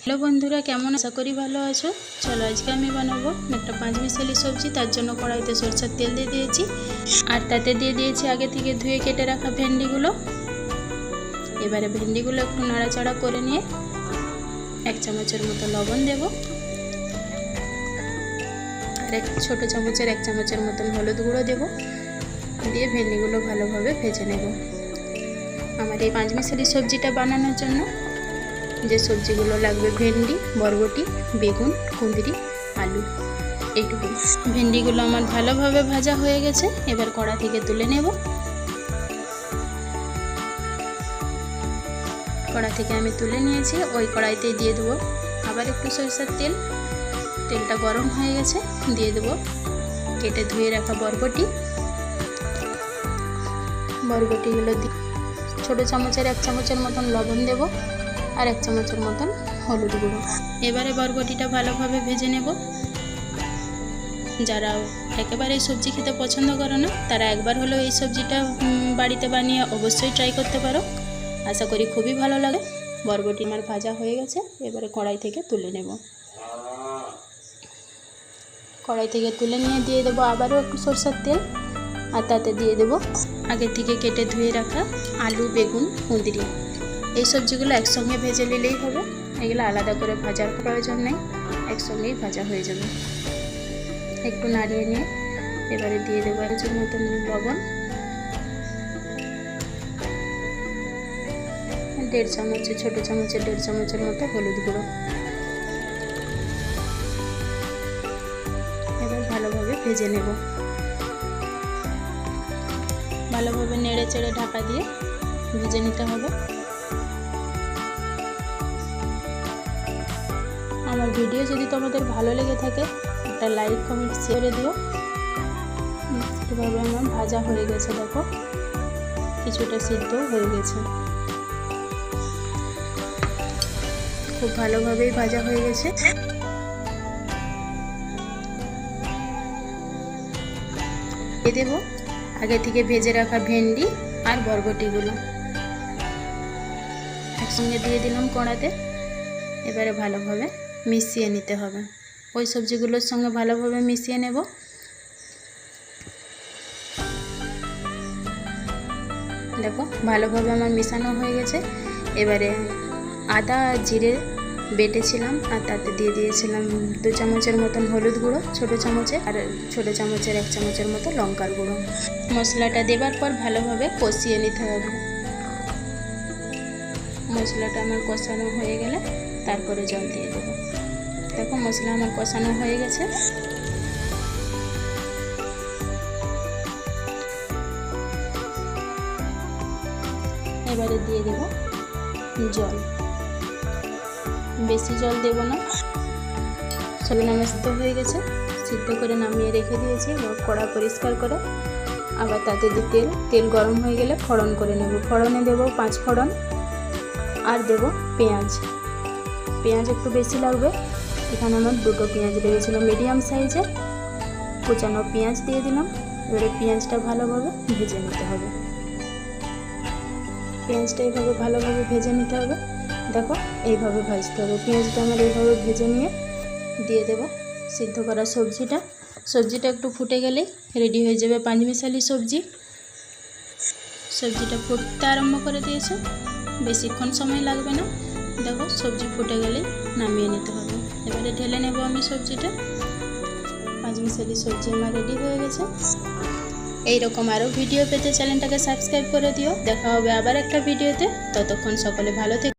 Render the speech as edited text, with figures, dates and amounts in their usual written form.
Hello বন্ধুরা, কেমন আশা করি ভালো আছো। চলো আজকে আমি বানাবো একটা পাঁচমিশালি সবজি। তার জন্য কড়াইতে সরষের তেল দিয়ে দিয়েছি আর তাতে দিয়ে দিয়েছি আগে থেকে ধুয়ে কেটে রাখা ভেন্ডিগুলো। এবারে ভেন্ডিগুলো একটু নাড়াচাড়া করে নিয়ে 1 চামচের মতো লবণ দেব আর ছোট চামচের 1 চামচের মতন হলুদ গুঁড়ো দেব, দিয়ে ভেন্ডিগুলো ভালোভাবে ভেজে নেব। আমার এই পাঁচমিশালি সবজিটা বানানোর জন্য যে সবজিগুলো লাগবে ভেন্ডি, বরবটি, বেগুন, কুঁদরি, আলু, এইটুকু। ভেন্ডিগুলো আমার ভালোভাবে ভাজা হয়ে গেছে, এবার কড়া থেকে তুলে নেব। কড়া থেকে আমি তুলে নিয়েছি, ওই কড়াইতে দিয়ে দেবো আবার একটু সরষের তেল। তেলটা গরম হয়ে গেছে, দিয়ে দেবো কেটে ধুয়ে রাখা বরবটিগুলো দিয়ে ছোটো চামচের 1 চামচের মতন লবণ দেব আর 1 চামচের মতন হলুদ গুঁড়ো। এবারে বরবটিটা ভালোভাবে ভেজে নেব। যারা একেবারে এই সবজি খেতে পছন্দ করে না, তারা একবার হলেও এই সবজিটা বাড়িতে বানিয়ে অবশ্যই ট্রাই করতে পারো। আশা করি খুবই ভালো লাগে। বরবটি আমার ভাজা হয়ে গেছে, এবারে কড়াই থেকে তুলে নেব। কড়াই থেকে তুলে নিয়ে দিয়ে দেবো আবারও একটু সরষের তেল আর তাতে দিয়ে দেবো আগে থেকে কেটে ধুয়ে রাখা আলু, বেগুন, কুঁদরি। এই সবজিগুলো একসঙ্গে ভেজে নিলেই হবে, এগুলো আলাদা করে ভাজার প্রয়োজন নেই, একসঙ্গেই ভাজা হয়ে যাবে। একটু নাড়িয়ে নিয়ে এবারে দিয়ে দেবো 1 চামচ মতন লবণ, 1.5 চামচ, ছোটো চামচের 1.5 চামচের মতো হলুদ গুঁড়ো। এবার ভালোভাবে ভেজে নেব। ভালোভাবে নেড়ে চেড়ে ঢাকা দিয়ে ভেজে নিতে হবে। আমার ভিডিও যদি তোমাদের ভালো লেগে থাকে একটা লাইক, কমেন্ট, শেয়ার করে দিও। এভাবে আমার ভাজা হয়ে গেছে, দেখো কিছুটা সিদ্ধ হয়ে গেছে, খুব ভালোভাবেই ভাজা হয়ে গেছে। দিয়ে দেব আগে থেকে ভেজে রাখা ভেন্ডি আর বরবটিগুলো একসঙ্গে দিয়ে দিলাম কড়াতে। এবারে ভালোভাবে মিশিয়ে নিতে হবে, ওই সবজিগুলোর সঙ্গে ভালোভাবে মিশিয়ে নেব। দেখো ভালোভাবে আমার মিশানো হয়ে গেছে। এবারে আদা আর জিরে বেটেছিলাম আর তাতে দিয়ে দিয়েছিলাম 2 চামচের মতন হলুদ গুঁড়ো ছোটো চামচে, আর ছোটো চামচের 1 চামচের মতো লঙ্কার গুঁড়ো। মশলাটা দেবার পর ভালোভাবে কষিয়ে নিতে হবে। মশলাটা আমার কষানো হয়ে গেলে তারপরে জল দিয়ে দেবো। দেখো মশলা আমার কষানো হয়ে গেছে। এবারে দিয়ে দেব জল, বেশি জল দেব না। সবই আমার সিদ্ধ হয়ে গেছে, সিদ্ধ করে নামিয়ে রেখে দিয়েছি। কড়া পরিষ্কার করে আবার তাতে দিয়ে তেল গরম হয়ে গেলে ফোড়ন করে নেব। ফোড়নে দেব 5 ফোড়ন আর দেব পেঁয়াজ। পেঁয়াজ একটু বেশি লাগবে, এখানে আমার 2টো পেঁয়াজ লেগেছিলো মিডিয়াম সাইজে, কুচানো পেঁয়াজ দিয়ে দিলাম। এবারে পেঁয়াজটা ভালোভাবে ভেজে নিতে হবে। পেঁয়াজটা এইভাবে ভালোভাবে ভেজে নিতে হবে। দেখো এইভাবে ভাজতে হবে। পেঁয়াজটা আমার এইভাবে ভেজে নিয়ে দিয়ে দেব সিদ্ধ করা সবজিটা। সবজিটা একটু ফুটে গেলেই রেডি হয়ে যাবে পাঁচমিশালি সবজি। সবজিটা ফুটতে আরম্ভ করে দিয়েছে, বেশিক্ষণ সময় লাগবে না। দেখো সবজি ফুটে গেলেই নামিয়ে নিতে হবে। এবারে ঢেলে নেব আমি সবজিটা। পাঁচমিশালি সবজি আমার রেডি হয়ে গেছে। এইরকম আরও ভিডিও পেতে চ্যানেলটাকে সাবস্ক্রাইব করে দিও। দেখা হবে আবার একটা ভিডিওতে। ততক্ষণ সকলে ভালো থেকো।